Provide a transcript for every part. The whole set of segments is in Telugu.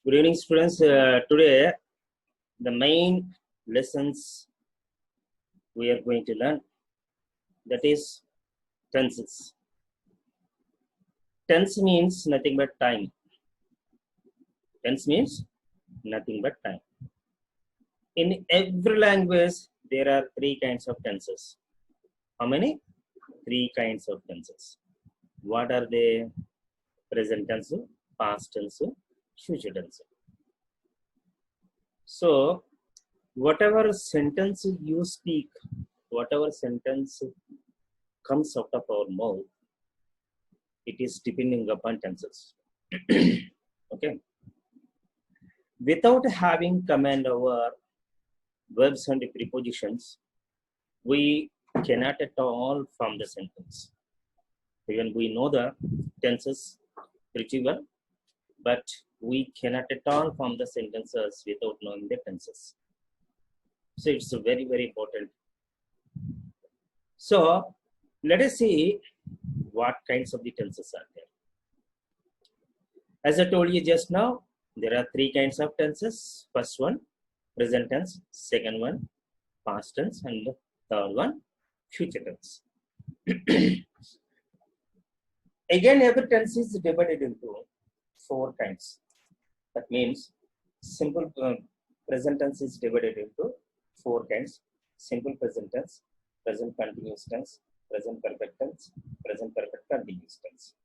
Good evening, students. Today, the main lessons we are going to learn, that is tenses. Tense means nothing but time. Tense means nothing but time. In every language, there are three kinds of tenses. How many? Three kinds of tenses. What are they? Present tense, past tense, future tense. So, whatever sentence you speak, whatever sentence comes out of our mouth, it is depending upon tenses. Okay. Without having command over verbs and prepositions, we cannot at all form the sentence. Even we know the tenses pretty well, but we cannot at all form the sentences without knowing the tenses. So it's very, very important. So let us see what kinds of the tenses are there. As I told you just now, there are three kinds of tenses. First one, present tense. Second one, past tense. And the third one, future tense. Again, every tense is divided into four kinds. That means simple present tense is divided into four kinds. Simple present tense, present continuous tense, present perfect tense, present perfect continuous tense.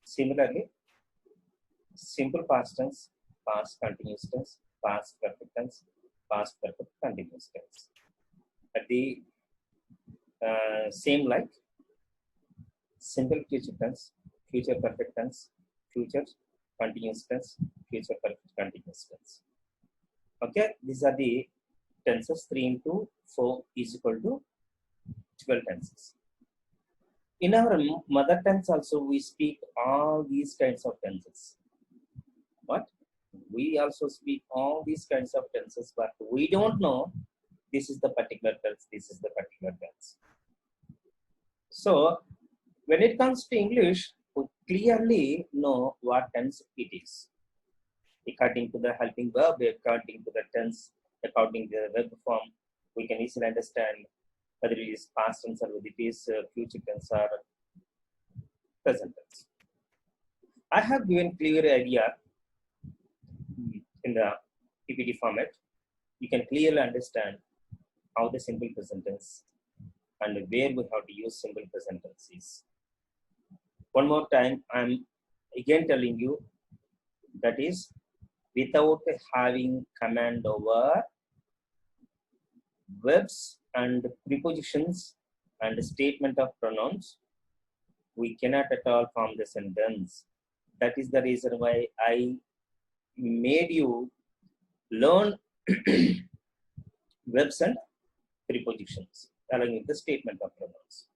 Similarly, simple past tense, past continuous tense, past perfect tense, past perfect continuous tense. At the same like simple future tense, future perfect tense, future continuous tense, future perfect continuous tense. Okay, these are the tenses. 3 into 4 is equal to 12 tenses. In our mother tongue also, we speak all these kinds of tenses. What? We also speak all these kinds of tenses, but we don't know this is the particular tense, this is the particular tense. So, when it comes to English, we clearly know what tense it is. According to the helping verb, according to the tense, according to the verb form, we can easily understand whether it is past tense or whether it is future tense or present tense. I have given clear idea in the PPT format. You can clearly understand how the simple present tense and where we have to use simple present tense is. One more time, I'm again telling you, that is without having command over verbs and prepositions and statement of pronouns, we cannot at all form the sentence. That is the reason why I made you learn verbs and prepositions along with the statement of pronouns.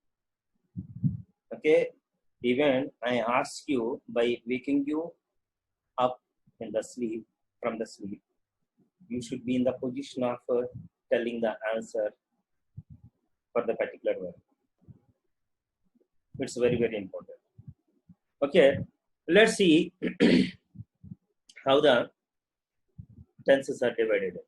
Okay, even I ask you by waking you up in the sleep, from the sleep, you should be in the position of telling the answer for the particular word. It's very, very important. Okay, let's see how the tenses are divided.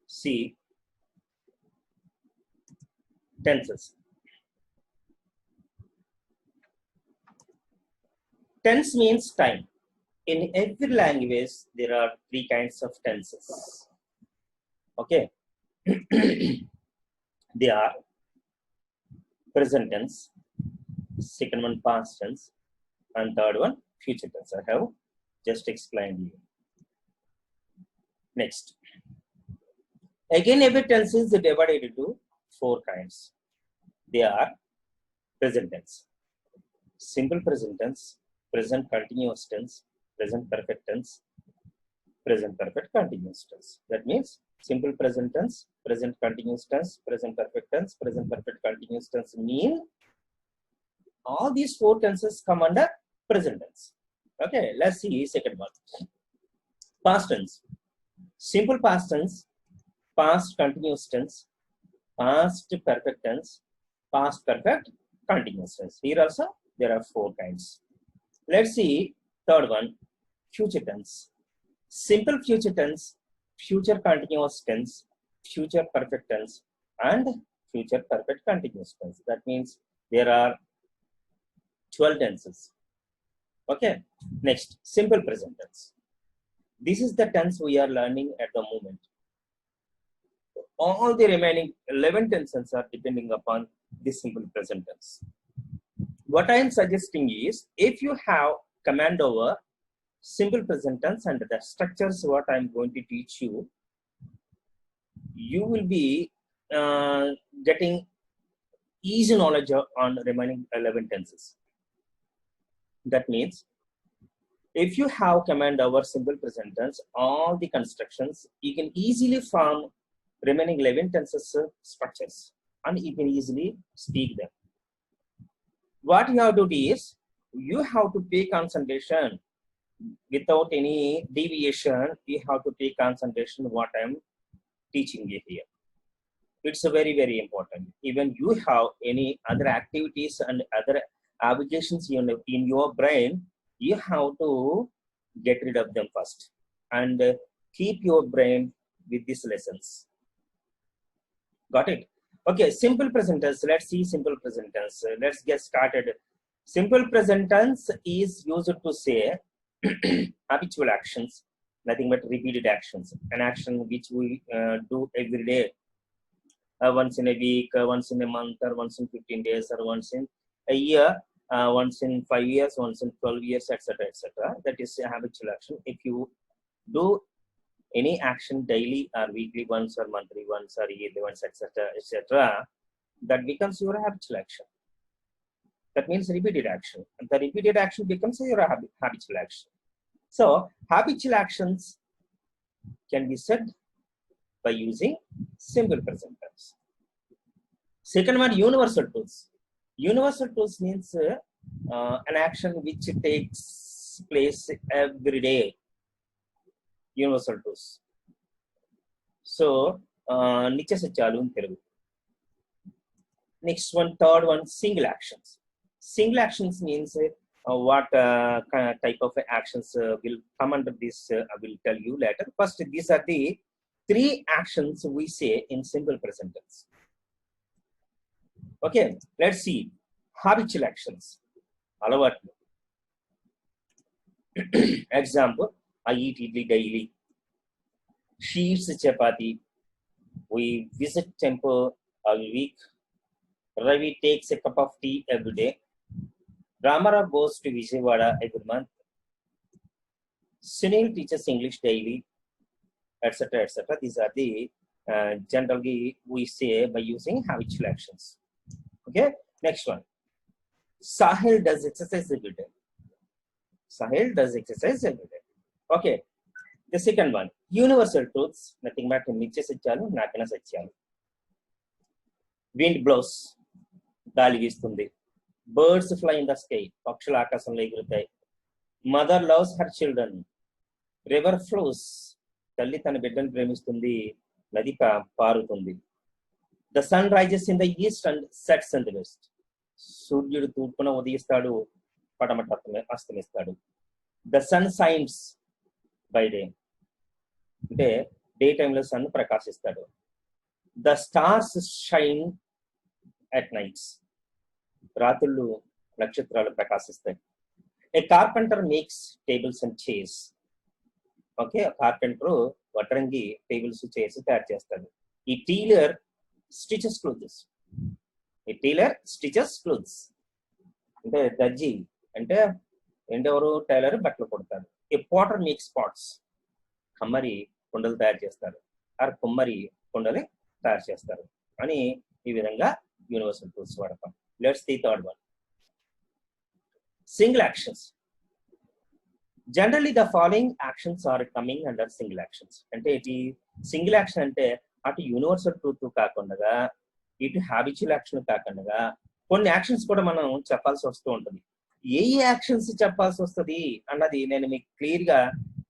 See, tenses. Tense means time. In every language, there are three kinds of tenses. Okay. They are present tense, second one past tense, and third one future tense. I have just explained you. Next. Again, every tense is divided into four kinds. They are present tense, simple present tense, present continuous tense, present perfect tense, present perfect continuous tense. That means simple present tense, present continuous tense, present perfect tense, present perfect continuous tense mean all these four tenses come under present tense. Okay, let's see second one. Past tense. Simple past tense, past continuous tense, past perfect tense, past perfect continuous tense. Here also there are 4 kinds. Let's see third one, future tense. Simple future tense, future continuous tense, future perfect tense, and future perfect continuous tense. That means there are 12 tenses. Okay. Next, simple present tense. This is the tense we are learning at the moment. All the remaining 11 tenses are depending upon this simple present tense. What I am suggesting is, if you have command over simple present tense and the structures what I am going to teach you, you will be getting easy knowledge on remaining 11 tenses. That means, if you have command over simple present tense, all the constructions, you can easily form remaining 11 tenses structures and you can easily speak them. What you have to do is, you have to pay concentration without any deviation. You have to pay concentration what I am teaching you here. It's very, very important. Even you have any other activities and other obligations in your brain, you have to get rid of them first and keep your brain with these lessons. Got it? Okay, simple present tense. Let's see simple present tense. Let's get started. Simple present tense is used to say habitual actions, nothing but repeated actions. An action which we do every day, once in a week, once in a month, or once in 15 days, or once in a year, once in 5 years, once in 12 years, etc., etc. That is a habitual action. If you do any action daily or weekly once or monthly once or yearly once, etc., etc., that becomes your habitual action. That means repeated action. And the repeated action becomes your habitual action. So habitual actions can be said by using simple present tense. Second one, universal tools. Universal tools means an action which takes place every day. Universal tools. So, niche sachalu in Telugu. Next one, third one, single actions. Single actions means what type of actions will come under this, I will tell you later. First, these are the 3 actions we say in simple present tense. Okay, let's see. Habitual actions. Example, I eat idli daily. She eats chapati. We visit temple a week. Ravi takes a cup of tea every day. Ramara goes to Vijayawada every month. Sunil teaches English daily, etc., etc. These are the generally we say by using habitual actions. Okay, next one. Sahil does exercise every day. Sahil does exercise every day. Okay, the second one, universal truths, nothing but niche satyalu, nakana satyalu. Wind blows, gali veestundi. Birds fly in the sky, pakshalu akasamlo egurutayi. Mother loves her children. River flows, talli tana biddanu premistundi, nadi paarutundi. The sun rises in the east and sets in the west. Suryudu toorpuna udayistadu, padamata astamistadu. The sun shines by day. Daytime lo sun prakashistadu. The stars shine at nights. Rathullu nakshatralu prakashistayi. A carpenter makes tables and chairs. Okay, a carpenter vatarangi tables chairs tayar chestadu. A tailor stitches clothes. A tailor stitches clothes. Ante daji ante endevaru tailor battlu kodtaru. A potter makes pots. Kammari kundalu tayar chestaru. Or kummari kundali tayar chestaru. Ani ee vidhanga universal tools vadam. Let's see third one. Single actions. Generally, the following actions are coming under single actions. Ante iti single action ante అటు యూనివర్సల్ ట్రూత్ కాకుండా ఇటు హ్యాబిచువల్ యాక్షన్ కాకుండా కొన్ని యాక్షన్స్ కూడా మనం చెప్పాల్సి వస్తూ ఉంటుంది. ఏ యాక్షన్స్ చెప్పాల్సి వస్తుంది అన్నది నేను మీకు క్లియర్ గా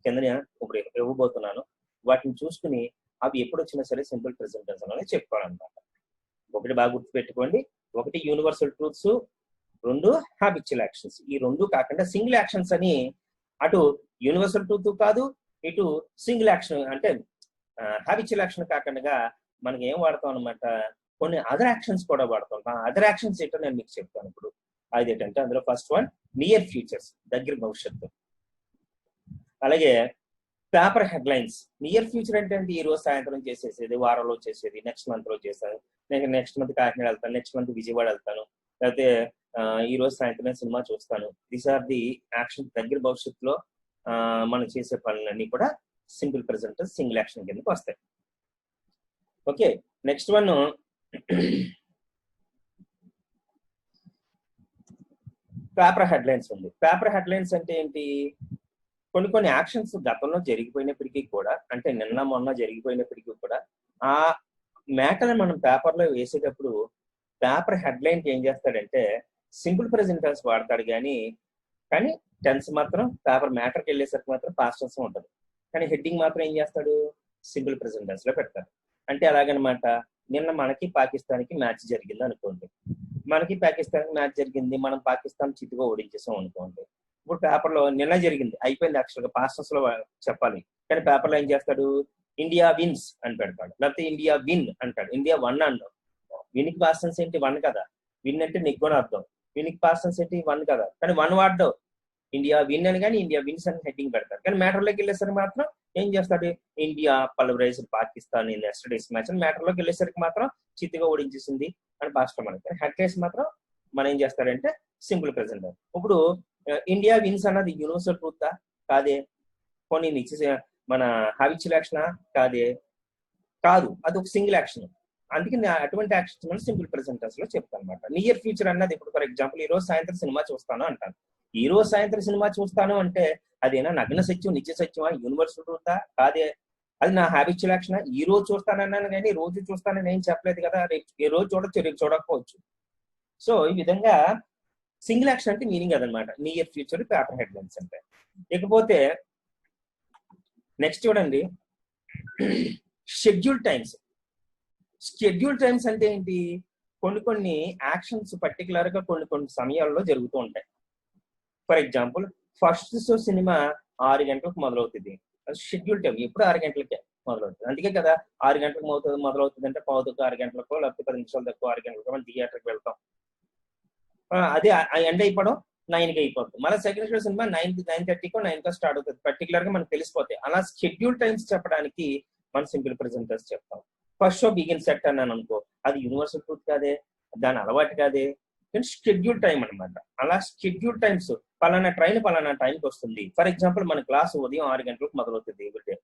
కింద ఇప్పుడు ఇవ్వబోతున్నాను. వాటిని చూసుకుని అవి ఎప్పుడు వచ్చినా సరే సింపుల్ ప్రెజెంట్ టెన్స్ అనేది చెప్పుకోవాలన్నమాట. ఒకటి బాగా గుర్తుపెట్టుకోండి, ఒకటి యూనివర్సల్ ట్రూత్స్, రెండు హ్యాబిచువల్ యాక్షన్స్. ఈ రెండు కాకుండా సింగిల్ యాక్షన్స్ అని అటు యూనివర్సల్ ట్రూత్ కాదు, ఇటు సింగిల్ యాక్షన్ అంటే హ్యాబిచువల్ యాక్షన్ కాకుండా మనకి ఏం వాడతాం అనమాట, కొన్ని అదర్ యాక్షన్స్ కూడా వాడతాం. ఆ అదర్ యాక్షన్స్ ఏంటో నేను మీకు చెప్తాను ఇప్పుడు. అదేంటంటే అందులో ఫస్ట్ వన్ నియర్ ఫ్యూచర్స్, దగ్గర భవిష్యత్తు. అలాగే పేపర్ హెడ్లైన్స్. నియర్ ఫ్యూచర్ అంటే ఈ రోజు సాయంత్రం చేసేసేది, వారంలో చేసేది, నెక్స్ట్ మంత్ లో చేస్తాను, నేను నెక్స్ట్ మంత్ కాకినాడ వెళ్తాను, నెక్స్ట్ మంత్ విజయవాడ వెళ్తాను, లేకపోతే ఈ రోజు సాయంత్రం సినిమా చూస్తాను. These are the action. దగ్గర భవిష్యత్తులో మనం చేసే పనులన్నీ కూడా సింపుల్ ప్రెజెంట్ సింగిల్ యాక్షన్ కిందకి వస్తాయి. Okay, next one paper headlines ఉంది. పేపర్ హెడ్లైన్స్ అంటే ఏంటి, కొన్ని యాక్షన్స్ గతంలో జరిగిపోయినప్పటికీ కూడా, అంటే నిన్న మొన్న జరిగిపోయినప్పటికీ కూడా ఆ మ్యాటర్ మనం పేపర్లో వేసేటప్పుడు పేపర్ హెడ్లైన్ ఏం చేస్తాడంటే సింపుల్ ప్రెజెంట్ టెన్స్ వాడతాడు, కానీ టెన్స్ మాత్రం పేపర్ మ్యాటర్కి వెళ్ళేసరికి మాత్రం పాస్ట్ టెన్స్ ఉంటుంది. కానీ హెడ్డింగ్ మాత్రం ఏం చేస్తాడు, సింపుల్ ప్రెజెంట్ టెన్స్ లో పెడతాడు. అంటే అలాగనమాట, నిన్న మనకి పాకిస్తాన్కి మ్యాచ్ జరిగింది అనుకోండి, మనకి పాకిస్తాన్కి మ్యాచ్ జరిగింది, మనం పాకిస్తాన్ చిత్తుగా ఓడించేసాం అనుకోండి. ఇప్పుడు పేపర్లో నిన్న జరిగింది అయిపోయింది, యాక్చువల్గా పాస్ట్ టెన్స్ లో చెప్పాలి, కానీ పేపర్లో ఏం చేస్తాడు, ఇండియా విన్స్ అని పెడతాడు, లేకపోతే ఇండియా విన్ అంటాడు. ఇండియా వన్ అన్నాడు, విన్కి పాస్ట్ టెన్స్ ఏంటి, వన్ కదా. విన్ అంటే నిగ్గుణ అర్థం, విన్కి పాస్ట్ టెన్స్ ఏంటి, వన్ కదా. కానీ వన్ వాడ్డావు, ఇండియా విన్ అని కానీ ఇండియా విన్స్ అని హెడ్డింగ్ పెడతారు. కానీ మ్యాటర్లోకి వెళ్ళేసరికి మాత్రం ఏం చేస్తాడు, India pulverize Pakistan in yesterday's match అని మ్యాటర్లోకి వెళ్ళేసరికి మాత్రం చిత్తుగా ఓడించేసింది అని పాస్ట్ మనకి. కానీ హెడ్లైన్స్ మాత్రం మనం ఏం చేస్తాడంటే సింపుల్ ప్రెజెంట్. ఇప్పుడు ఇండియా విన్స్ అన్నది యూనివర్సల్ ట్రూత్ కాదే, కొన్ని మన హ్యాబిచువల్ యాక్షనా కాదే, కాదు, అది ఒక సింగిల్ యాక్షన్. అందుకని అటువంటి యాక్షన్స్ మనం సింపుల్ ప్రెజెంట్ టెన్స్ లో చెప్తాను అనమాట. నియర్ ఫ్యూచర్ అన్నది ఇప్పుడు ఫర్ ఎగ్జాంపుల్ ఈ రోజు సాయంత్రం సినిమా చూస్తాను అంటాను. ఈ రోజు సాయంత్రం సినిమా చూస్తాను అంటే అదేనా నగ్న సత్యం, నిత్య సత్యమా, యూనివర్సల్ ట్రూతా కాదే, అది నా హ్యాబిచువల్ యాక్షన్. ఈ రోజు చూస్తానన్నాను కానీ రోజు చూస్తానని ఏం చెప్పలేదు కదా, రేపు ఏ రోజు చూడొచ్చు, రేపు చూడకపోవచ్చు. సో ఈ విధంగా సింగిల్ యాక్షన్ అంటే మీనింగ్ అదనమాట నియర్ ఫ్యూచర్ పేపర్ హెడ్లైన్స్ అంటే. ఇకపోతే నెక్స్ట్ చూడండి, షెడ్యూల్ టైమ్స్. షెడ్యూల్ టైమ్స్ అంటే ఏంటి, కొన్ని యాక్షన్స్ పర్టికులర్ గా కొన్ని సమయాల్లో జరుగుతూ ఉంటాయి. For example first show cinema 6 గంటలకు మొదలవుతుంది, అది షెడ్యూల్ టైం. ఎప్పుడు 6 గంటలకే మొదలవుతుంది, అందుకే కదా 6 గంటలకు మొదలవుతుంది అంటే 6 గంటలకో లేకపోతే 10 నిమిషాలు తక్కువ 6 గంటలకో మనం థియేటర్కి వెళ్తాం. అదే ఎండ్ అయిపోవడం 9కి అయిపోతుంది. మళ్ళీ సెకండ్ షో సినిమా 9:30కో 9కో స్టార్ట్ అవుతుంది. పర్టికులర్ గా మనకు తెలిసిపోతాయి. అలా షెడ్యూల్ టైమ్స్ చెప్పడానికి మనం సింపుల్ ప్రెజెంటర్స్ చెప్తాం. ఫస్ట్ షో బిగిన్ సెట్ అన్నాను అనుకో, అది యూనివర్సల్ ట్రూత్ కాదే, దాని అలవాటు కాదే, కానీ షెడ్యూల్ టైం అనమాట. అలా షెడ్యూల్ టైమ్స్ పలానా ట్రైన్ పలానా టైంకి వస్తుంది. ఫర్ ఎగ్జాంపుల్ మన క్లాస్ ఉదయం 6 గంటలకు మొదలవుతుంది, ఎవ్రీడే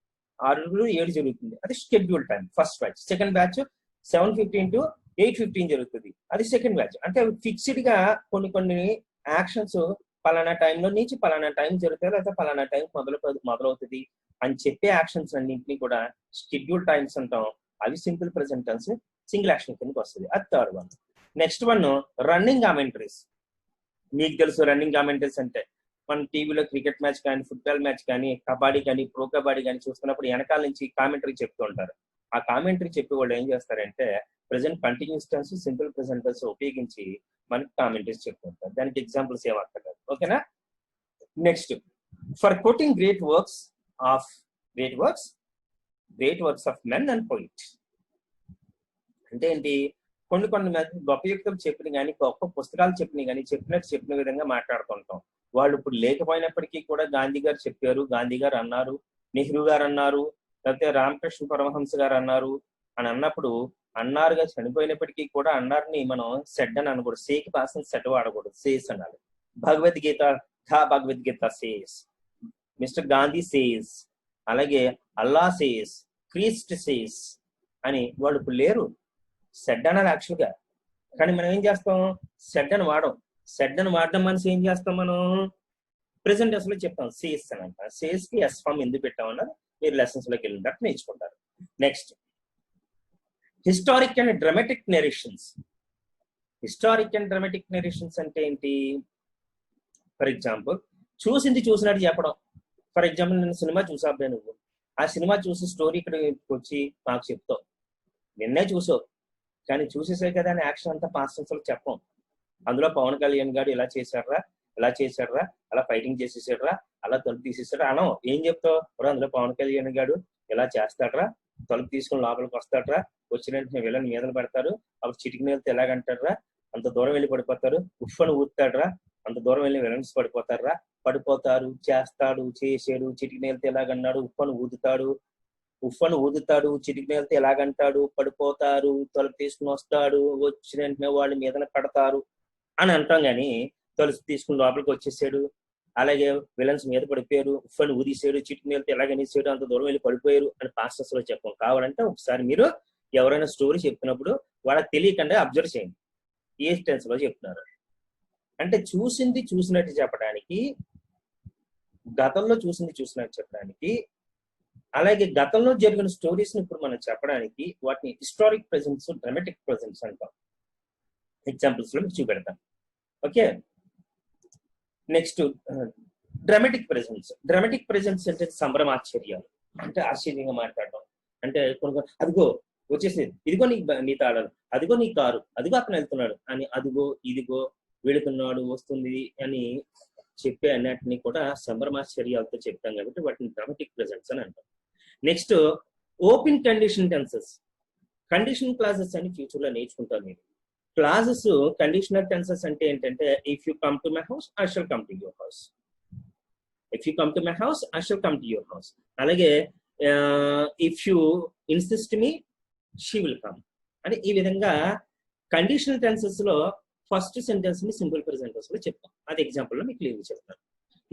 6-7 జరుగుతుంది, అది schedule time first batch. Second batch 7:15 to 8:15 జరుగుతుంది, అది సెకండ్ బ్యాచ్. అంటే ఫిక్స్డ్ గా కొన్ని యాక్షన్స్ పలానా టైంలో నుంచి పలానా టైం జరుగుతుంది, లేదా పలానా టైం మొదలవుతుంది అని చెప్పే యాక్షన్స్ అన్నింటినీ కూడా షెడ్యూల్ టైమ్స్ అంటాం. అవి simple present tense single action కిందకి వస్తుంది. అది third one. Next one running commentaries. మీకు తెలుసు రన్నింగ్ కామెంటరీస్ అంటే మన టీవీలో క్రికెట్ మ్యాచ్ కానీ, ఫుట్బాల్ మ్యాచ్ కానీ, కబడ్డీ కానీ, ప్రో కబడ్డీ కానీ చూస్తున్నప్పుడు వెనకాల నుంచి కామెంటరీ చెప్తూ ఉంటారు. ఆ కామెంటరీ చెప్పే వాళ్ళు ఏం చేస్తారంటే present continuous tense simple present tense ఉపయోగించి మనకి కామెంటరీస్ చెప్తూ ఉంటారు. దానికి ఎగ్జాంపుల్స్ ఏమక్కర్లేదు, ఓకేనా. Next, for quoting great works of men and poet. అంటే ఏంటి, కొన్ని గొప్ప వ్యక్తులు చెప్పిన కానీ, గొప్ప పుస్తకాలు చెప్పిన కానీ చెప్పిన విధంగా మాట్లాడుతుంటాం. వాళ్ళు ఇప్పుడు లేకపోయినప్పటికీ కూడా గాంధీ గారు చెప్పారు, గాంధీ గారు అన్నారు, నెహ్రూ గారు అన్నారు, లేకపోతే రామకృష్ణ పరమహంస గారు అన్నారు అని అన్నప్పుడు అన్నారుగా చనిపోయినప్పటికీ కూడా అన్నారని మనం సెడ్ అని అనకూడదు. సేకి పాసం సెట్ వాడకూడదు, సేస్ అనాలి. Bhagavad Gita says, mister Gandhi says, అలాగే అల్లా సేస్, క్రీస్ట్ సేస్ అని వాళ్ళు ఇప్పుడు లేరు, సెడ్ అనాలి యాక్చువల్గా. కానీ మనం ఏం చేస్తాం, సెడ్ అని వాడం. సెడ్ అని వాడడం మనసు ఏం చేస్తాం, మనం ప్రెసెంట్ టెన్స్ లో చెప్తాం సేస్ అని అంట. సేస్ కి ఎస్ ఫామ్ ఎందుకు పెట్టామన్నది మీరు లెసన్స్ లోకి వెళ్ళిన తర్వాత నేర్చుకుంటారు. Next, historic and dramatic narrations. Historic and dramatic narrations అంటే ఏంటి, ఫర్ ఎగ్జాంపుల్ చూసింది చూసినట్టు చెప్పడం. ఫర్ ఎగ్జాంపుల్ నేను సినిమా చూసాబే, నువ్వు ఆ సినిమా చూసి స్టోరీ ఇక్కడ వచ్చి నాకు చెప్తావు, నిన్నే చూసావు కానీ చూసేసే కదా అని యాక్షన్ అంతా పాస్ట్ టెన్స్ లో చెప్పం. అందులో పవన్ కళ్యాణ్ గారు ఇలా చేశారా, ఇలా చేశారా, అలా ఫైటింగ్ చేసేసాడరా, అలా తలుపు తీసేసాడు అనం. ఏం చెప్తావు? అందులో పవన్ కళ్యాణ్ గారు ఇలా చేస్తాడరా, తలుపు తీసుకుని లోపలికి వస్తాడరా, వచ్చిన వెంటనే వీళ్ళని మీదలు పెడతారు, అప్పుడు చిటికి నీళ్ళతో ఎలాగంటారా, అంత దూరం వెళ్ళి పడిపోతారు, ఉఫ్ అని ఊతాడరా, అంత దూరం వెళ్ళి విలన్స్ పడిపోతారా, పడిపోతారు, చేస్తాడు, చేసాడు, చిటికి నీళ్ళతో ఎలాగన్నాడు, ఉఫ్ అని ఊదుతాడు, చిటికి నీళ్ళతో ఎలాగంటాడు, పడిపోతారు, తలుపు తీసుకుని వస్తాడు, వచ్చిన వెంటనే వాళ్ళు మీదన పెడతారు అని అంటాం. కానీ తలుపు తీసుకుని లోపలికి వచ్చేసాడు, అలాగే విలన్స్ మీద పడిపోయారు, ఉఫ్ అని ఊదిసాడు, చిటికి నీళ్ళతో ఎలాగనేసాడు, అంత దూరం వెళ్ళి పడిపోయారు అని పాస్టర్స్ లో చెప్పాం. కావాలంటే ఒకసారి మీరు ఎవరైనా స్టోరీ చెప్తున్నప్పుడు వాళ్ళకి తెలియకుండా అబ్జర్వ్ చేయండి ఏ టెన్స్ లో చెప్తున్నారు. అంటే చూసింది చూసినట్టు చెప్పడానికి, గతంలో చూసింది చూసినట్టు చెప్పడానికి, అలాగే గతంలో జరిగిన స్టోరీస్ ని ఇప్పుడు మనం చెప్పడానికి వాటిని హిస్టారిక్ ప్రెజెన్స్, డ్రామాటిక్ ప్రెజెన్స్ అంటాం. ఎగ్జాంపుల్స్ లో మీకు చూపెడతాం. Okay, next dramatic presence. Dramatic presence అంటే సంభ్రమాశ్చర్యాలు, అంటే ఆశ్చర్యంగా మాట్లాడటం. అంటే కొన్ని అదిగో వచ్చేసేది, ఇదిగో నీ తాళాలు, అదిగో నీ కారు, అదిగో అతను వెళ్తున్నాడు అని, అదిగో ఇదిగో వెళుతున్నాడు వస్తుంది అని చెప్పే అన్నిటిని కూడా సంభ్రమాశ్చర్యాలతో చెప్తాం కాబట్టి వాటిని డ్రామాటిక్ ప్రెజెన్స్ అని అంటాం. Next open condition tenses. Condition clauses అని ఫ్యూచర్ లో నేర్చుకుంటారు మీరు. క్లాజెస్ కండిషనల్ టెన్సెస్ అంటే ఏంటంటే, if you come to my house I shall come to your house, if you come to my house I shall come to your house. అలాగే if you insist me she will come అని. ఈ విధంగా కండిషనల్ టెన్సెస్ లో ఫస్ట్ సెంటెన్స్ ని సింపుల్ ప్రెజెంట్ లో చెప్తాం. అది ఎగ్జాంపుల్ లో మీకు క్లియర్ చెప్తాను.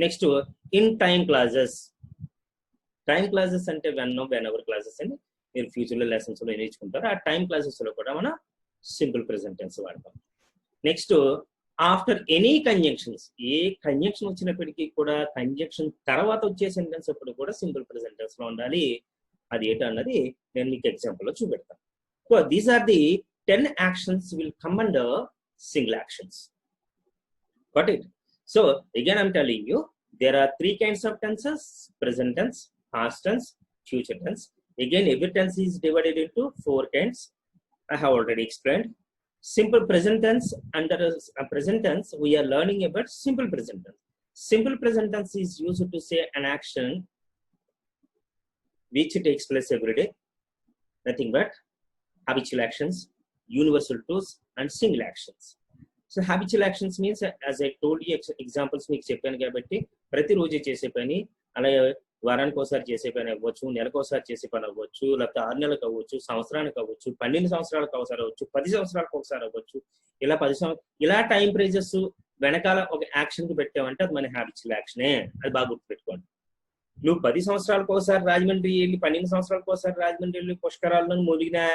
Next in time clauses. Time clauses అంటే వెన్ ఎవర్ క్లాజెస్ అని మీరు ఫ్యూచర్ లో లెసన్స్ లో నేర్చుకుంటారు. ఆ టైం క్లాజెస్ లో కూడా మనం సింపుల్ ప్రెజెంట్ టెన్స్ వాడతాం. Next after any conjunctions. ఏ కంజంక్షన్ వచ్చినప్పటికీ కూడా కంజంక్షన్ తర్వాత వచ్చే సెంటెన్స్ అప్పుడు కూడా సింపుల్ ప్రెజెంట్ టెన్స్ లో ఉండాలి. అది ఏంటో అన్నది నేను మీకు ఎగ్జాంపుల్ లో చూపెడతాను. So these are the 10 actions will come under single actions. Got it? So again I'm telling you there are 3 kinds of tenses: present tense, past tense, future tense. Again every tense is divided into 4 kinds. I have already explained. Simple present tense, under present tense we are learning about simple present tense. Simple present tense is used to say an action which takes place every day, nothing but habitual actions, universal truths and single actions. So habitual actions means, as I told you examples మీకు చెప్పాను కాబట్టి, ప్రతిరోజు చేసే పని, అలాగే వారానికి ఒకసారి చేసే పని అవ్వచ్చు, నెలకు ఒకసారి చేసే పని అవ్వచ్చు, లేకపోతే 6 నెలలకు అవ్వచ్చు, సంవత్సరానికి అవ్వచ్చు, 12 సంవత్సరాలకు ఒకసారి అవ్వచ్చు, 10 సంవత్సరాలకు ఒకసారి అవ్వచ్చు. ఇలా 10 ఇలా టైం ప్రైజెస్ వెనకాల ఒక యాక్షన్ కి పెట్టామంటే అది మన హ్యాబిచువల్ యాక్షనే. అది బాగా గుర్తుపెట్టుకోండి. నువ్వు 10 సంవత్సరాలకు ఒకసారి రాజమండ్రి వెళ్ళి, 12 సంవత్సరాలకు ఒకసారి రాజమండ్రి వెళ్ళి పుష్కరాల్లో మునిగినా,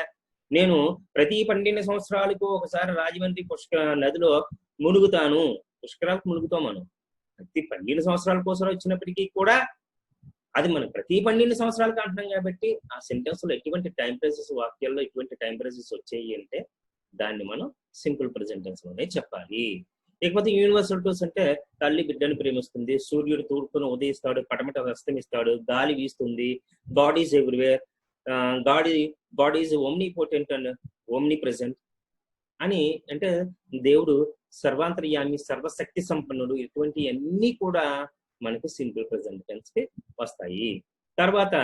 నేను ప్రతి 12 సంవత్సరాలకు ఒకసారి రాజమండ్రి నదిలో మునుగుతాను. పుష్కరాలకు మునుగుతాం మనం. ప్రతి 12 సంవత్సరాలకు ఒకసారి వచ్చినప్పటికీ కూడా అది మనం ప్రతి 12 సంవత్సరాలకు అంటున్నాం కాబట్టి ఆ సెంటెన్స్ లో ఎటువంటి టైం ప్రైజెస్, వాక్యాల్లో ఎటువంటి టైం ప్రైజెస్ వచ్చాయి అంటే దాన్ని మనం సింపుల్ ప్రెజెంట్ టెన్స్ లోనే చెప్పాలి. లేకపోతే యూనివర్సల్ ట్రూత్స్ అంటే తల్లి బిడ్డను ప్రేమిస్తుంది, సూర్యుడు తూర్పును ఉదయిస్తాడు, పడమట అస్తమిస్తాడు, గాలి వీస్తుంది, God is everywhere, God is omnipotent and omnipresent అని. అంటే దేవుడు సర్వాంతర్యామి, సర్వశక్తి సంపన్నుడు. ఇటువంటి అన్ని కూడా మనకి సింపుల్ ప్రెజెంట్ టెన్స్ కి వస్తాయి. తర్వాత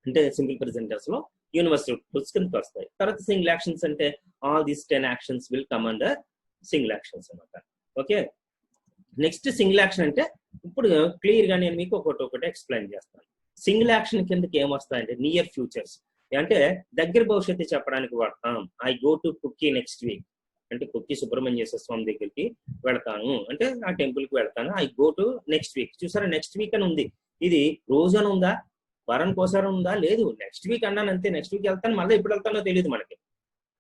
అంటే సింపుల్ ప్రెజెంట్ టెన్స్ లో యూనివర్సల్ ట్రూత్స్ కిందకి వస్తాయి. తర్వాత సింగిల్ యాక్షన్స్ అంటే all these 10 actions will come under single actions అన్నమాట. ఓకే, నెక్స్ట్ సింగిల్ యాక్షన్ అంటే ఇప్పుడు క్లియర్ గా నేను మీకు ఒకటి ఎక్స్ప్లెయిన్ చేస్తాను. సింగిల్ యాక్షన్ కిందకి ఏమొస్తాయంటే నియర్ ఫ్యూచర్స్, అంటే దగ్గర భవిష్యత్తు చెప్పడానికి వాడతాం. I go to cookie next week అంటే కుక్కీ సుబ్రహ్మణ్యేశ్వర స్వామి దగ్గరికి వెళ్తాను అంటే ఆ టెంపుల్ కి వెళ్తాను. I go to next week. చూసారా, నెక్స్ట్ వీక్ అని ఉంది. ఇది రోజు అని ఉందా, వారానికి ఒకసారి ఉందా? లేదు, నెక్స్ట్ వీక్ అన్నాను అంతే. నెక్స్ట్ వీక్ వెళ్తాను, మళ్ళీ ఎప్పుడు వెళ్తానో తెలియదు మనకి.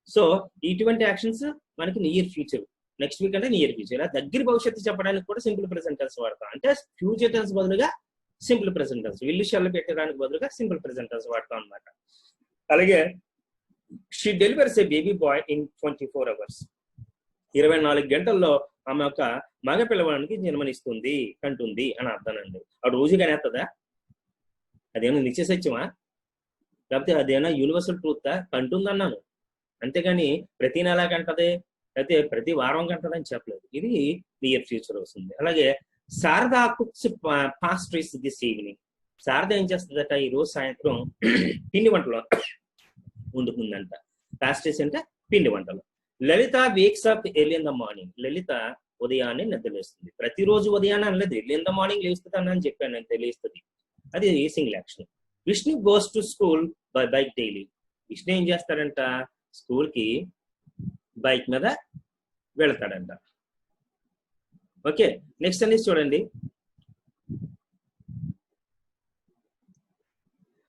సో ఇటువంటి యాక్షన్స్ మనకి నియర్ ఫ్యూచర్. నెక్స్ట్ వీక్ అంటే నియర్ ఫ్యూచర్. దగ్గర భవిష్యత్తు చెప్పడానికి కూడా సింపుల్ ప్రెజెంట్ టెన్స్ వాడతాం. అంటే ఫ్యూచర్ టెన్స్ బదులుగా సింపుల్ ప్రెజెంట్ టెన్స్, విల్లు షల్ పెట్టడానికి బదులుగా సింపుల్ ప్రెజెంట్ టెన్స్ వాడతాం అనమాట. అలాగే she delivers A baby boy in 24 hours. 24 గంటల్లో ఆమె ఒక మగ పిల్లవాడికి జన్మనిస్తుంది, కంటుంది అని అర్థానండి. ఆ రోజు కనేస్తుందా? అదేమో నిత్య సత్యమా? లేకపోతే అదేనా యూనివర్సల్ ట్రూతా? కంటుందన్నాను. అంతేగాని ప్రతి నెల గంటదే అయితే ప్రతి వారం గంటదని చెప్పలేదు. ఇది నియర్ ఫ్యూచర్ వస్తుంది. అలాగే Sharada cooks pastries this evening. Sharada ఏం చేస్తుందట ఈ రోజు సాయంత్రం పిండి వంటలు వండుకుందంట. పాస్ట్రీస్ అంటే పిండి వంటలు. Lalitha wakes up early in the morning. Lalitha ఉదయాన్నే నిద్రలేస్తుంది. ప్రతిరోజు ఉదయాన్నే అనలేదు, ఎర్లీ ఇన్ ద మార్నింగ్ లేస్తుంది అని చెప్పాను నేను, తెలియస్తుంది. అది single action. Vishnu goes to school by bike daily. Vishnu ఏం చేస్తాడంట, స్కూల్ కి బైక్ మీద వెళ్తాడంట. ఓకే, నెక్స్ట్ అనేది చూడండి.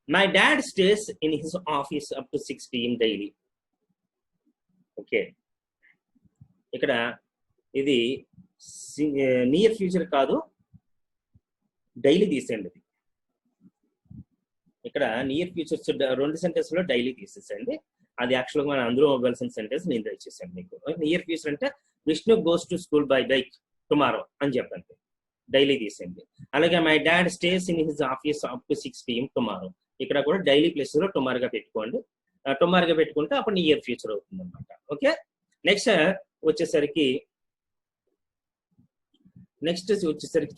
My dad stays in his office up to 6 PM daily. Okay, ఇక్కడ ఇది నియర్ ఫ్యూచర్ కాదు, డైలీ తీసేయండి. ఇక్కడ నియర్ ఫ్యూచర్స్ 2 సెంటెన్స్ లో డైలీ తీసేసండి. అది యాక్చువల్గా మనం అందరూ ఇవ్వాల్సిన సెంటెన్స్ నేను దయచేసాను మీకు. నియర్ ఫ్యూచర్ అంటే Vishnu goes to school by bike tomorrow అని చెప్పండి, డైలీ తీసేయండి. అలాగే my dad stays in his office up to 6 PM tomorrow. ఇక్కడ కూడా డైలీ ప్లేస్ లో టుమారోగా పెట్టుకోండి. టుమారోగా పెట్టుకుంటే అప్పుడు నియర్ ఫ్యూచర్ అవుతుంది అనమాట. ఓకే, నెక్స్ట్ వచ్చేసరికి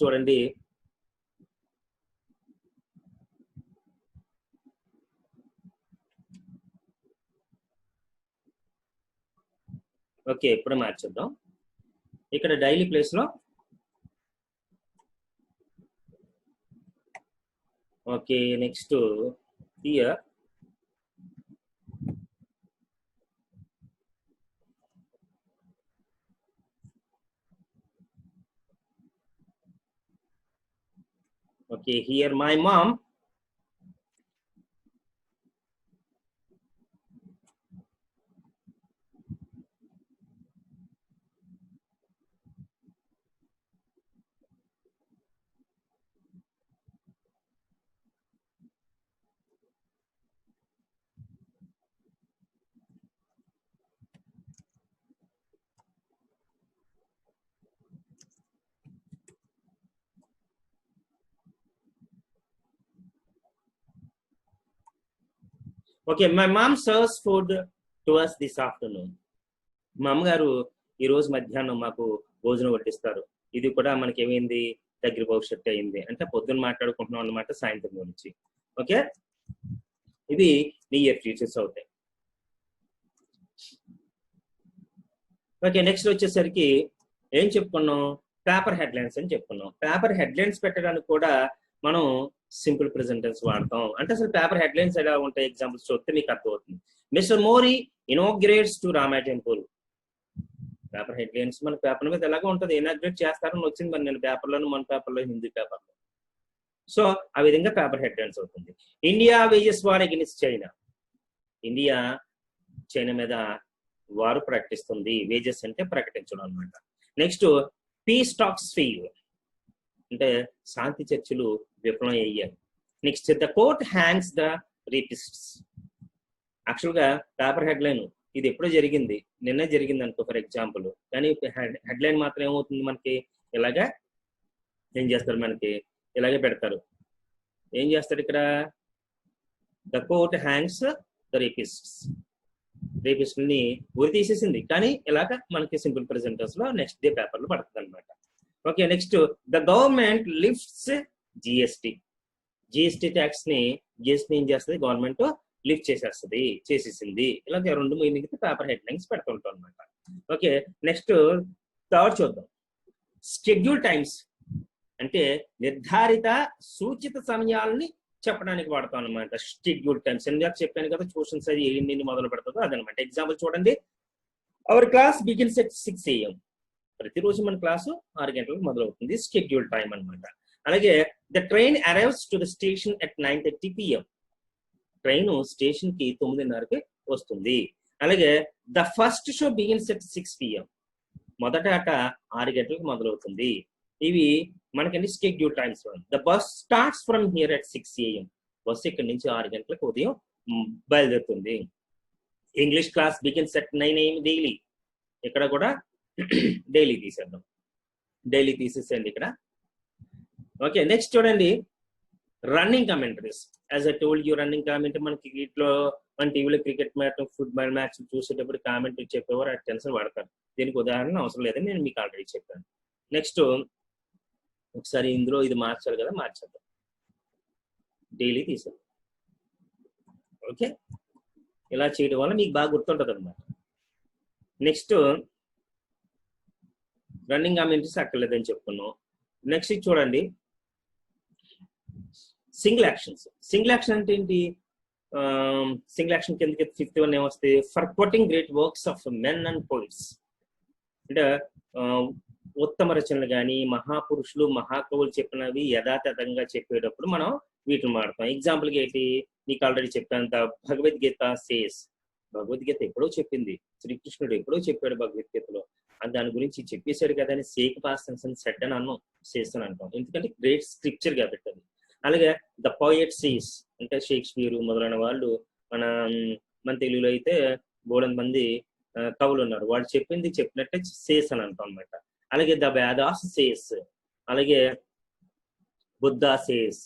చూడండి. ఓకే, ఇప్పుడు మార్చేద్దాం. ఇక్కడ డైలీ ప్లేస్ లో okay, next here okay, here my mom okay, my mom serves food to us this afternoon. మా అమ్మగారు ఈ రోజు మధ్యాహ్నం మాకు భోజనం వడ్డిస్తారు. ఇది కూడా మనకి ఏమైంది, దగ్గర భవిష్యత్తు అయింది. అంటే పొద్దున్న మాట్లాడుకుంటున్నాం అన్నమాట సాయంత్రం గురించి. ఓకే, ఇది నియర్ ఫ్యూచర్స్ అవుతాయి. ఓకే, నెక్స్ట్ వచ్చేసరికి ఏం చెప్పుకున్నాం, పేపర్ హెడ్లైన్స్ అని చెప్పుకున్నాం. పేపర్ హెడ్లైన్స్ పెట్టడానికి కూడా మనం సింపుల్ ప్రెజెంట్ టెన్స్ వాడతాం. అంటే అసలు పేపర్ హెడ్లైన్స్ ఎలా ఉంటాయి, ఎగ్జాంపుల్స్ చూస్తే మీకు అర్థమవుతుంది. Mister mori inaugurates to Rama temple. Paper headlines మన పేపర్ మీద ఎలాగో ఉంటుంది, ఇనాగ్రేట్ చేస్తారని వచ్చింది మరి నేను పేపర్లోను, మన పేపర్లో, హిందీ పేపర్లో. సో ఆ విధంగా పేపర్ హెడ్లైన్స్ అవుతుంది. India wages war against China. India China మీద వారు ప్రకటిస్తుంది. వేజెస్ అంటే ప్రకటించడం అనమాట. నెక్స్ట్ పీస్ టాక్స్ ఫెయిల్, అంటే శాంతి చర్చలు విఫలం అయ్యాయి. Next the court hangs the rapists. యాక్చువల్గా పేపర్ హెడ్లైన్ ఇది ఎప్పుడో జరిగింది, నిన్నే జరిగింది అనుకో ఫర్ ఎగ్జాంపుల్. కానీ హెడ్లైన్ మాత్రం ఏమవుతుంది మనకి, ఇలాగా ఏం చేస్తారు, మనకి ఇలాగే పెడతారు. ఏం చేస్తారు ఇక్కడ, ద కోర్ట్ హ్యాంగ్స్ ద రేపిస్ట్స్. రేపిస్ట్ని ఊరి తీసేసింది, కానీ ఇలాగ మనకి సింపుల్ ప్రెజెంటర్స్ లో నెక్స్ట్ డే పేపర్ లో పడుతుంది అనమాట. Okay, next the government lifts GST. GST tax ని ఏం చేస్తుంది, గవర్నమెంట్ లిఫ్ట్ చేసేసింది. ఇలాగే 2 మిగిలితే పేపర్ హెడ్లైన్స్ పెడుతుంటాం అనమాట. ఓకే, నెక్స్ట్ థర్డ్ చూద్దాం. షెడ్యూల్ టైమ్స్ అంటే నిర్ధారిత సూచిత సమయాలని చెప్పడానికి వాడతాం అనమాట. షెడ్యూల్ టైమ్స్ ఎందుకు చెప్పాను కదా, ట్యూషన్స్ అది ఎన్ని మొదలు పెడుతుందో అదనమాట. ఎగ్జాంపుల్ చూడండి, our class begins at 6 AM. ప్రతిరోజు మన క్లాసు 6 గంటలకు మొదలవుతుంది, షెడ్యూల్ టైం అనమాట. అలాగే the train arrives to the station at 9:30 PM. Train station కి 9:30కి వస్తుంది. అలాగే the first show begins at 6 PM. మొదట ఆట 6 గంటలకు మొదలవుతుంది. ఇవి మనకండి schedule times. The bus starts from here at 6 AM. Bus ఇక్కడ నుంచి 6 గంటలకు ఉదయం బయలుదేరుతుంది. English class begins at 9 AM daily. ఇక్కడ కూడా డైలీ తీసేద్దాం, డైలీ తీసేసేయండి ఇక్కడ. ఓకే, నెక్స్ట్ చూడండి running commentaries. As I told you, running commentary మనకి ఇట్లో మన టీవీలో క్రికెట్ మ్యాచ్ ఫుట్బాల్ మ్యాచ్ చూసేటప్పుడు కామెంట్ చెప్పేవారు ఆ టెన్స్ వాడతారు. దీనికి ఉదాహరణ అవసరం లేదని నేను మీకు ఆల్రెడీ చెప్పాను. నెక్స్ట్ ఒకసారి ఇందులో ఇది మార్చాలి కదా, మార్చేద్దాం. డైలీ తీసాం. ఓకే, ఇలా చేయడం వల్ల మీకు బాగా గుర్తుంటుంది అనమాట. నెక్స్ట్ రన్నింగ్ అమ్యూనిటీస్ అక్కర్లేదని చెప్పుకున్నాం. నెక్స్ట్ చూడండి, సింగిల్ యాక్షన్స్. సింగిల్ యాక్షన్ అంటే ఏంటి? సింగిల్ యాక్షన్ కిందకి 51 ఏమొస్తాయి? For quoting great works of men and poets. అంటే ఉత్తమ రచనలు కానీ మహాపురుషులు మహాకవులు చెప్పినవి యథాతథంగా చెప్పేటప్పుడు మనం వీటిని వాడతాం. ఎగ్జాంపుల్కి ఏంటి, నీకు ఆల్రెడీ చెప్పానంత భగవద్గీత సేస్. భగవద్గీత ఎప్పుడో చెప్పింది, శ్రీకృష్ణుడు ఎప్పుడో చెప్పాడు భగవద్గీతలో. దాని గురించి చెప్పేశాడు కదా అని సేక్ పాస్టెన్స్ అని సెట్ అని అన్నాం, సేస్ అని అంటాం. ఎందుకంటే గ్రేట్ స్క్రిప్చర్ కాబట్టి అది. అలాగే ద పోయట్ సేస్ అంటే షేక్స్పియర్ మొదలైన వాళ్ళు మన తెలుగులో అయితే బోలెడు మంది కవులు ఉన్నారు, వాళ్ళు చెప్పింది చెప్పినట్టే సేస్ అని అంటాం అనమాట. అలాగే ద వేదాస్ సేస్, అలాగే Buddha says,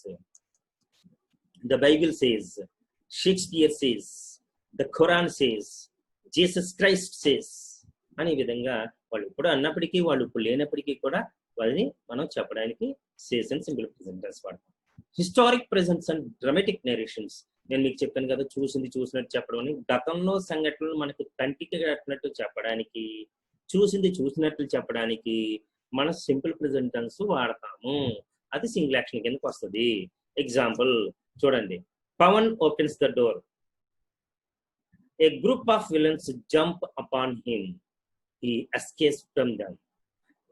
the Bible says, Shakespeare says, the Quran says, Jesus Christ says అని ఈ విధంగా వాళ్ళు ఇప్పుడు అన్నప్పటికీ వాళ్ళు ఇప్పుడు లేనప్పటికీ కూడా వాళ్ళని మనం చెప్పడానికి సేస్ అండ్ సింపుల్ ప్రెజెంటెన్స్ వాడతాం. Historic presence and dramatic narrations. నేను మీకు చెప్పాను కదా, చూసింది చూసినట్టు చెప్పడం అని. గతంలో సంఘటనలు మనకు కంటికి కట్టినట్టు చెప్పడానికి, చూసింది చూసినట్లు చెప్పడానికి మనం సింపుల్ ప్రెజెంటెన్స్ వాడతాము. అది సింగిల్ యాక్షన్ కిందకి వస్తుంది. ఎగ్జాంపుల్ చూడండి, Pavan opens the door. A group of villains jump upon him. He escapes from them.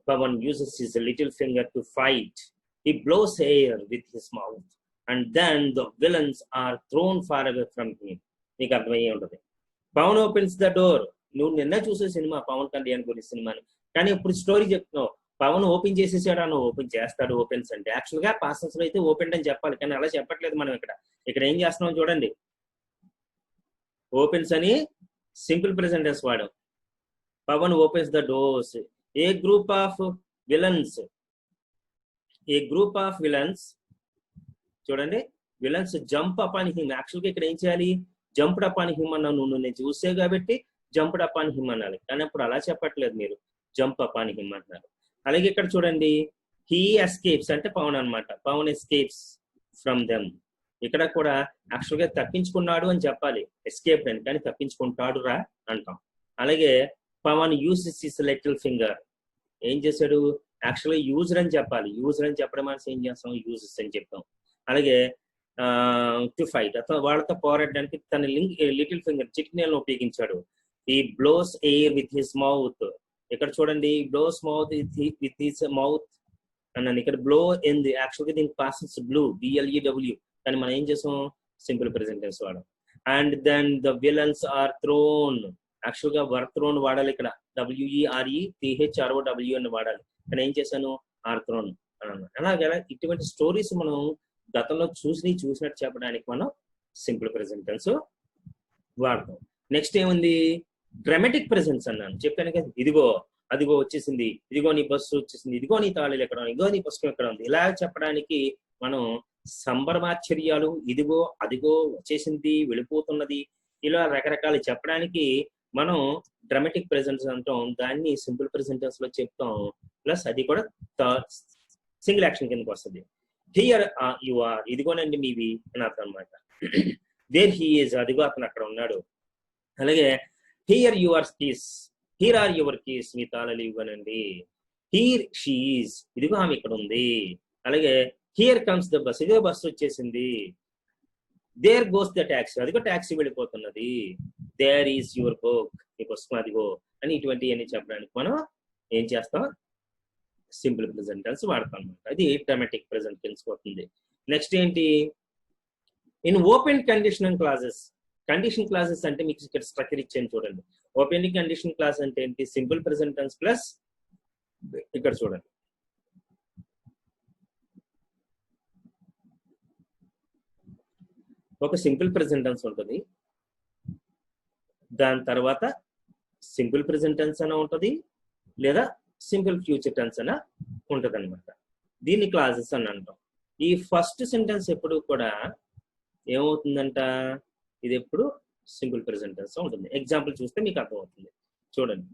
Pavan uses his little finger to fight. He blows air with his mouth. And then the villains are thrown far away from him. మీకు అర్థమయ్యే ఉంటుంది. Pavan opens the door. నువ్వు నిన్న చూసే సినిమా పవన్ కళ్యాణ్ గురించి సినిమాని, కానీ ఇప్పుడు స్టోరీ చెప్తున్నావు. పవన్ ఓపెన్ చేసేసాడు అని, ఓపెన్ చేస్తాడు. ఓపెన్స్ అంటే యాక్చువల్గా పాసెన్స్ లో అయితే ఓపెన్ అని చెప్పాలి, కానీ అలా చెప్పట్లేదు మనం. ఇక్కడ ఏం చేస్తున్నాం చూడండి, ఓపెన్స్ అని సింపుల్ ప్రెజెంటెన్స్ వాడాం. Pavan opens the doors. A group of villains, a group of villains చూడండి, villains jump up on him. యాక్చువల్గా ఇక్కడ ఏం చేయాలి, జంప్డ్ అప్ అని హిమ్ అన్నావు నువ్వు, నేను చూసే కాబట్టి జంప్డ్ అప్ అని హిమ్ అనాలి, కానీ అప్పుడు అలా చెప్పట్లేదు మీరు, జంప్ అప్ అని హిమ్ అంటున్నారు. అలాగే ఇక్కడ చూడండి, హీ ఎస్కేప్స్ అంటే పవన్ అనమాట. Pavan escapes from them. ఇక్కడ కూడా యాక్చువల్గా తప్పించుకున్నాడు అని చెప్పాలి, ఎస్కేప్ అని, కానీ తప్పించుకుంటాడు రా అంటాం. అలాగే Pavan uses his little finger. ఏం చేశాడు, యాక్చువల్గా యూజర్ అని చెప్పాలి. యూజర్ అని చెప్పడం మనసు ఏం చేస్తాం, యూజెస్ అని చెప్తాం. అలాగే టు ఫైట్, అతను వాళ్ళతో పోరాడడానికి తన లిటిల్ ఫింగర్ చిటికినేలను ఉపయోగించాడు. ఈ blows air with his mouth. ఇక్కడ చూడండి, blows mouth with his mouth అన్నాను. ఇక్కడ బ్లో ఏంది, యాక్చువల్గా దీనికి పాసెన్స్ బ్లూ, BLEW, కానీ మనం ఏం చేసాం, సింపుల్ ప్రెజెంటెన్స్ వాడాం. And then the villains are thrown. యాక్చువల్గా వర్ థ్రోన్ వాడాలి, ఇక్కడ WERETHROW అని వాడాలి, కానీ ఏం చేశాను, ఆర్ థ్రోన్ అన్నాను. అలాగే ఇటువంటి స్టోరీస్ మనం గతంలో చూసినట్టు చెప్పడానికి మనం సింపుల్ ప్రెజెంటెన్స్ వాడతాం. నెక్స్ట్ ఏముంది, డ్రామాటిక్ ప్రెజెన్స్ అన్నాను, చెప్పాను కదా, ఇదిగో అదిగో వచ్చేసింది, ఇదిగో నీ బస్సు వచ్చేసింది, ఇదిగో నీ తాళీలు ఎక్కడ, ఇదిగో నీ పుస్తకం ఎక్కడ ఉంది, ఇలా చెప్పడానికి మనం సంబరమాశ్చర్యాలు, ఇదిగో అదిగో వచ్చేసింది, వెళ్ళిపోతున్నది, ఇలా రకరకాలు చెప్పడానికి మనం డ్రామాటిక్ ప్రెజెన్స్ అంటాం. దాన్ని సింపుల్ ప్రెజెంటెన్స్ లో చెప్తాం. ప్లస్ అది కూడా సింగిల్ యాక్షన్ కిందకి వస్తుంది. హియర్ యు ఆర్, ఇదిగోనండి మీవి అని అర్థం అనమాట. దేర్ హీ ఈజ్, అదిగో అతను అక్కడ ఉన్నాడు. అలాగే here your keys, here are your keys, మీ తాళాలు ఇవ్వనండి. హియర్ షీ ఈజ్, ఇదిగో ఆమె ఇక్కడ ఉంది. అలాగే హియర్ కమ్స్ ద బస్, ఇదిగో బస్సు వచ్చేసింది. దేర్ గోస్ ద ట్యాక్సీ, అదిగో ట్యాక్సీ వెళ్ళిపోతున్నది. దేర్ ఈజ్ యువర్ బుక్, మీ పుస్తకం అదిగో అని ఇటువంటివన్నీ చెప్పడానికి మనం ఏం చేస్తాం, సింపుల్ ప్రెజెంటెన్స్ వాడతాం అనమాట. అది డ్రామాటిక్ ప్రెజెంట్ తెలుసుకోతుంది. నెక్స్ట్ ఏంటి, in open conditional classes. Condition classes అంటే మీకు ఇక్కడ స్ట్రక్చర్ ఇచ్చాను చూడండి. ఓపెన్ కండిషన్ క్లాస్ అంటే ఏంటి, సింపుల్ ప్రెజెంటెన్స్ ప్లస్ ఇక్కడ చూడండి, ఒక సింపుల్ ప్రెజెంటెన్స్ ఉంటుంది, దాని తర్వాత సింపుల్ ప్రెజెంట్ టెన్స్ అనే ఉంటుంది, లేదా సింపుల్ ఫ్యూచర్ టెన్స్ అనే ఉంటుంది అనమాట. దీన్ని క్లాసెస్ అని అంటాం. ఈ ఫస్ట్ సెంటెన్స్ ఎప్పుడు కూడా ఏమవుతుందంట, ఇది ఎప్పుడు సింపుల్ ప్రెజెంట్ టెన్స్ ఉంటుంది. ఎగ్జాంపుల్ చూస్తే మీకు అర్థమవుతుంది. చూడండి.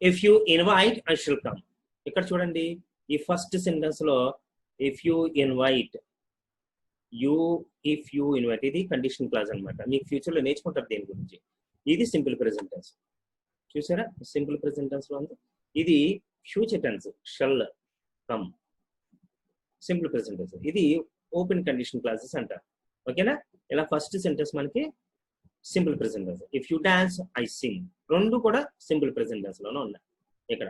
If you invite I shall come. ఇక్కడ చూడండి, ఈ ఫస్ట్ సెంటెన్స్ లో if you invite, if you invite, ఇది కండిషన్ క్లాజ్ అనమాట. మీకు ఫ్యూచర్ లో నేర్చుకుంటారు దేని గురించి. ఇది సింపుల్ ప్రెజెంట్ టెన్స్. చూసారా, సింపుల్ ప్రెజెంట్ టెన్స్ లో ఉంది. ఇది future tense, shall come, simple present tense. ఇది ఓపెన్ కండిషన్ క్లాసెస్ అంటారు. ఓకేనా. ఇలా ఫస్ట్ సెంటెన్స్ మనకి simple present tense. If you dance I sing, రెండు కూడా సింపుల్ ప్రెజెంట్ టెన్స్ లోనే ఉన్నాయి ఇక్కడ.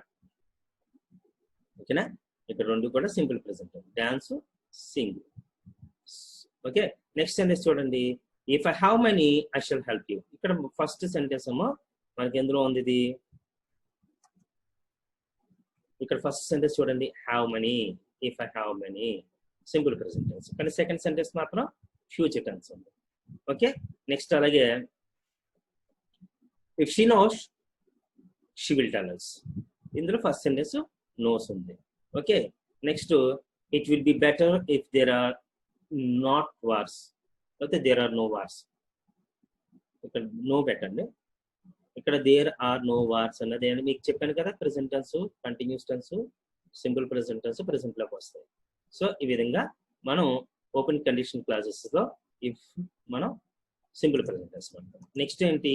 ఓకేనా, ఇక్కడ రెండు కూడా simple present tense, dance, sing. Okay, next sentence చూడండి. If I have money I shall help you. ఇక్కడ ఫస్ట్ సెంటెన్స్ ఏమో మనకి ఎందులో ఉంది ఇది, ఇక్కడ ఫస్ట్ సెంటెన్స్ చూడండి, have money, if I have money, simple present tense. కానీ సెకండ్ సెంటెన్స్ మాత్రం ఫ్యూచర్ టెన్స్ ఉంది. ఓకే, నెక్స్ట్ అలాగే if she knows she will tell us. ఇందులో ఫస్ట్ సెంటెన్స్ నోస్ ఉంది. Okay, next it will be better if there are not wars, okay, there are no wars. ఇక్కడ నో పెట్టండి, ఇక్కడ దేర్ ఆర్ నో వార్స్ అన్నది మీకు చెప్పాను కదా, present tense, continuous tense, simple present tense present లోకి వస్తాయి. సో ఈ విధంగా మనం ఓపెన్ కండిషన్ క్లాసెస్ లో ఇఫ్ మనం సింపుల్ ప్రెసెంట్ టెన్స్ వాడతాం. నెక్స్ట్ ఏంటి,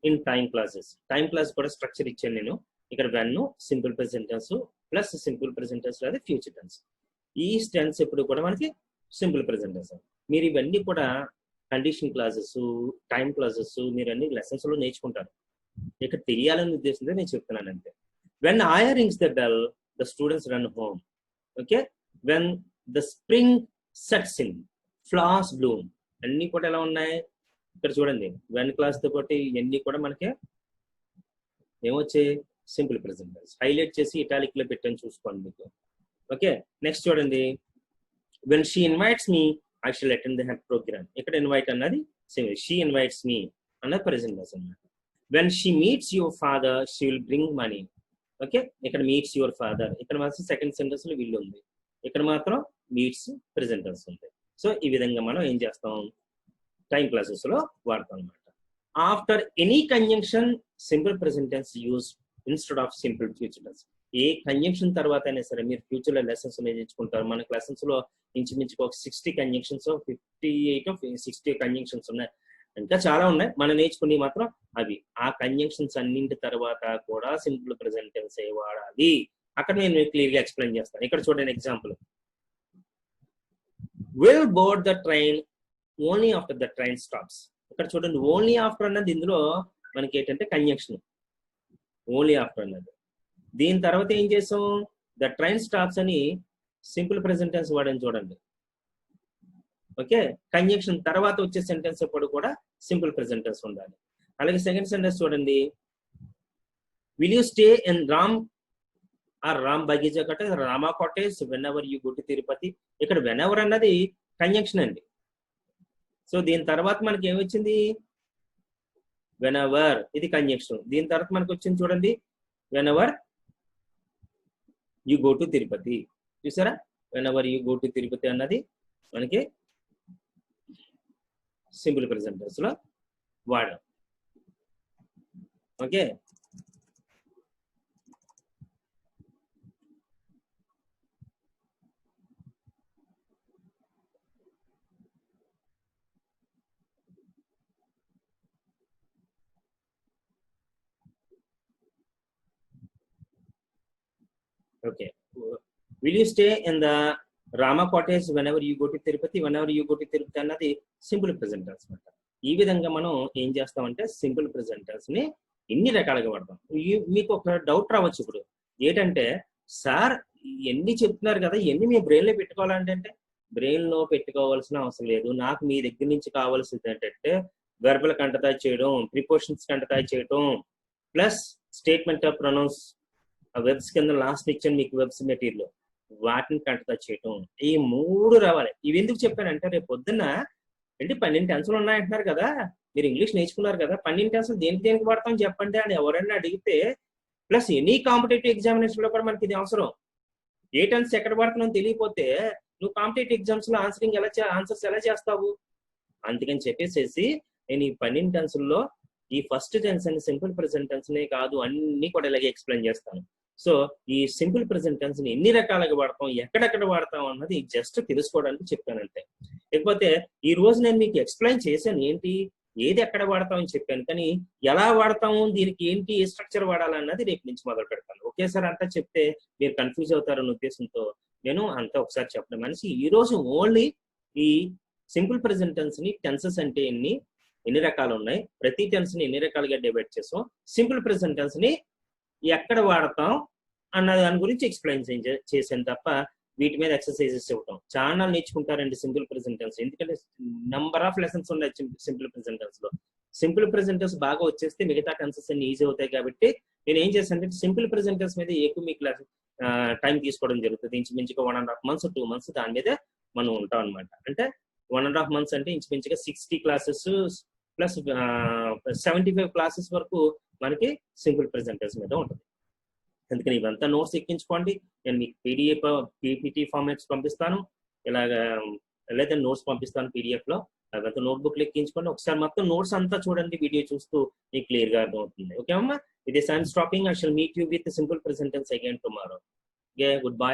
in time clauses. Time clause కూడా స్ట్రక్చర్ ఇచ్చాను నేను. ఇక్కడ when simple present tense plus simple present tense లేదా ఫ్యూచర్ టెన్స్. ఈ టెన్స్ ఎప్పుడు కూడా మనకి సింపుల్ ప్రెసెంట్ టెన్స్. మీరు ఇవన్నీ కూడా కండిషన్ క్లాసెస్, టైం క్లాసెస్ మీరు అన్ని లెసన్స్ లో నేర్చుకుంటారు. ఇక్కడ తెలియాలనే ఉద్దేశంతో నేను చెప్తున్నాను అంతే. When Iyer rings the bell the students run home. Okay, when the spring sets in flowers bloom. అన్ని కూడా ఎలా ఉన్నాయి ఇక్కడ చూడండి. వెన్ క్లాస్ తో పాటు ఇవన్నీ కూడా మనకి ఏమొచ్చాయి, సింపుల్ ప్రెసెంట్ టెన్స్. హైలైట్ చేసి ఇటాలిక్ లో పెట్టని చూసుకోండి మీకు. ఓకే, నెక్స్ట్ చూడండి, when she invites me I shall attend the program. ఇక్కడ ఇన్వైట్ అన్నది షీ ఇన్వైట్స్ మీ అన్నది ప్రెసెంట్ టెన్స్ అన్నమాట. When she meets your father she will bring money. Okay, ఇక్కడ మీట్స్ యువర్ ఫాదర్, ఇక్కడ మాత్రం సెకండ్ సెంటెన్స్ లో విల్ ఉంది, ఇక్కడ మాత్రం మీట్స్ ప్రెసెంట్ టెన్స్ ఉంది. సో ఈ విధంగా మనం ఏం చేస్తాం, టైం క్లాసెస్ లో వాడతాం అనమాట. After any conjunction simple present tense use instead of simple future tense. ఏ కంజంక్షన్ తర్వాత అయినా సరే మీరు ఫ్యూచర్ లో లెసన్స్ నేర్చుకుంటారు. మన క్లాసెస్ లో ఇంచుమించుకు ఒక 60 కంజంక్షన్స్, 58 60 కంజంక్షన్స్ ఉన్నాయి. ఇంకా చాలా ఉన్నాయి మనం నేర్చుకుని మాత్రం అవి. ఆ కంజంక్షన్స్ అన్నింటి తర్వాత కూడా సింపుల్ ప్రెసెంట్ టెన్స్ ఏ వాడాలి అక్కడ నేను క్లియర్ గా ఎక్స్ప్లెయిన్ చేస్తాను. ఇక్కడ చూడండి example, will board the train only after the train stops. ఇక్కడ చూడండి, ఓన్లీ ఆఫ్టర్ అన్నది ఇందులో మనకి ఏంటంటే కంజంక్షన్, ఓన్లీ ఆఫ్టర్ అన్నది. దీని తర్వాత ఏం చేసాం, ద ట్రైన్ స్టాప్స్ అని సింపుల్ ప్రెసెంట్ టెన్స్ వాడని చూడండి. ఓకే, కంజంక్షన్ తర్వాత వచ్చే సెంటెన్స్ ఎప్పుడు కూడా సింపుల్ ప్రెసెంట్ టెన్స్ ఉండాలి. అలాగే సెకండ్ సెంటెన్స్ చూడండి, will you stay in Ram or Ram Bagicha cottage, Rama cottage whenever you go to Tirupati. ఇక్కడ వెన్ ఎవర్ అన్నది కంజంక్షన్ అండి. సో దీని తర్వాత మనకి ఏమొచ్చింది, వెన్ ఎవర్, ఇది కంజంక్షన్. దీని తర్వాత మనకు వచ్చింది చూడండి, whenever you go to Tirupati. చూసారా, whenever you go to Tirupati అన్నది మనకి సింపుల్ ప్రెసెంట్ టెన్స్ లో వాడాం. Okay, okay, will you stay in the Rama cottage whenever you go to Tirupati, whenever you go to Tirupati అన్నది సింపుల్ ప్రెసెంట్ టెన్స్ అనమాట. ఈ విధంగా మనం ఏం చేస్తామంటే సింపుల్ ప్రెసెంట్ టెన్స్ ని ఎన్ని రకాలుగా వాడతాం. మీకు ఒక డౌట్ రావచ్చు ఇప్పుడు, ఏంటంటే సార్ ఎన్ని చెప్తున్నారు కదా, ఎన్ని మీ బ్రెయిన్ లో పెట్టుకోవాలంటే బ్రెయిన్ లో పెట్టుకోవాల్సిన అవసరం లేదు. నాకు మీ దగ్గర నుంచి కావాల్సింది ఏంటంటే వెర్బల్ కంటతాయి చేయడం, ప్రిపోజిషన్స్ కంటతాయి చేయడం, plus statement of pronouns, verbs కింద లాస్ట్ ఇచ్చాను మీకు వెబ్స్ మెటీరియల్, వాటిని కంటతా చేయటం. ఈ 3 రావాలి. ఇవి ఎందుకు చెప్పానంటే రేపు పొద్దున్న ఏంటి 12 టెన్సులు ఉన్నాయంటున్నారు కదా, మీరు ఇంగ్లీష్ నేర్చుకున్నారు కదా, 12 టెన్సులు దేనికి వాడతాం చెప్పండి అని ఎవరైనా అడిగితే ప్లస్ ఎనీ కాంపిటేటివ్ ఎగ్జామినేషన్ లో కూడా మనకి ఇది అవసరం. ఏ టెన్స్ ఎక్కడ పడుతున్నావు తెలియకపోతే నువ్వు కాంపిటేటివ్ ఎగ్జామ్స్ లో ఆన్సర్స్ ఎలా చేస్తావు? అందుకని చెప్పేసి నేను ఈ 12 టెన్స్లో ఈ first tense and simple present tense నే కాదు అన్ని కూడా ఇలాగే ఎక్స్ప్లెయిన్ చేస్తాను. సో ఈ సింపుల్ ప్రెసెంట్ టెన్స్ ని ఎన్ని రకాలుగా వాడతాం, ఎక్కడెక్కడ వాడతాం అన్నది జస్ట్ తెలుసుకోవడానికి చెప్పానంటే. లేకపోతే ఈ రోజు నేను మీకు ఎక్స్ప్లెయిన్ చేశాను ఏంటి, ఏది ఎక్కడ వాడతాం అని చెప్పాను, కానీ ఎలా వాడతాము, దీనికి ఏంటి ఏ స్ట్రక్చర్ వాడాలన్నది రేపు నుంచి మొదలు పెడతాను. ఒకేసారి అంతా చెప్తే మీరు కన్ఫ్యూజ్ అవుతారన్న ఉద్దేశంతో నేను అంతా ఒకసారి చెప్పడం మనిషి. ఈ రోజు ఓన్లీ ఈ సింపుల్ ప్రెసెంట్ టెన్స్ ని టెన్సెస్ అంటే ఎన్ని రకాలు ఉన్నాయి, ప్రతి టెన్స్ ని ఎన్ని రకాలుగా డివైడ్ చేసాం, సింపుల్ ప్రెసెంట్ టెన్స్ ని ఎక్కడ వాడతాం అన్న దాని గురించి ఎక్స్ప్లెయిన్ చేశాను తప్ప వీటి మీద ఎక్సర్సైజెస్ ఇవ్వటం. చాలా నేర్చుకుంటారండి సింపుల్ ప్రెసెంట్ టెన్స్, ఎందుకంటే నంబర్ ఆఫ్ లెసన్స్ ఉన్నాయి సింపుల్ ప్రెసెంట్ టెన్స్ లో. సింపుల్ ప్రెసెంట్ టెన్స్ బాగా వచ్చేస్తే మిగతా టెన్సెస్ అన్ని ఈజీ అవుతాయి. కాబట్టి నేను ఏం చేశానంటే సింపుల్ ప్రెసెంట్ టెన్స్ మీద ఎక్కువ మీకు టైం తీసుకోవడం జరుగుతుంది. ఇంచుమించుగా 1.5 months 2 months దాని మీద మనం ఉంటాం అనమాట. అంటే 1.5 months అంటే ఇంచుమించుగా 60 classes ప్లస్ 75 classes వరకు మనకి సింపుల్ ప్రెసెంట్ టెన్స్ మీద ఉంటుంది. అందుకని ఇవంతా నోట్స్ ఎక్కించుకోండి. నేను మీకు పీడిఎఫ్ పీపీటీ ఫార్మాట్స్ పంపిస్తాను, ఇలాగా లేదా నోట్స్ పంపిస్తాను పీడిఎఫ్ లో. అదంతా నోట్బుక్ లో ఎక్కించుకోండి. ఒకసారి మొత్తం నోట్స్ అంతా చూడండి, వీడియో చూస్తూ మీకు క్లియర్ గా అర్థమవుతుంది. ఓకే అమ్మా, ఇది I'm stopping. I shall meet you with simple present tense again tomorrow. Okay, good by.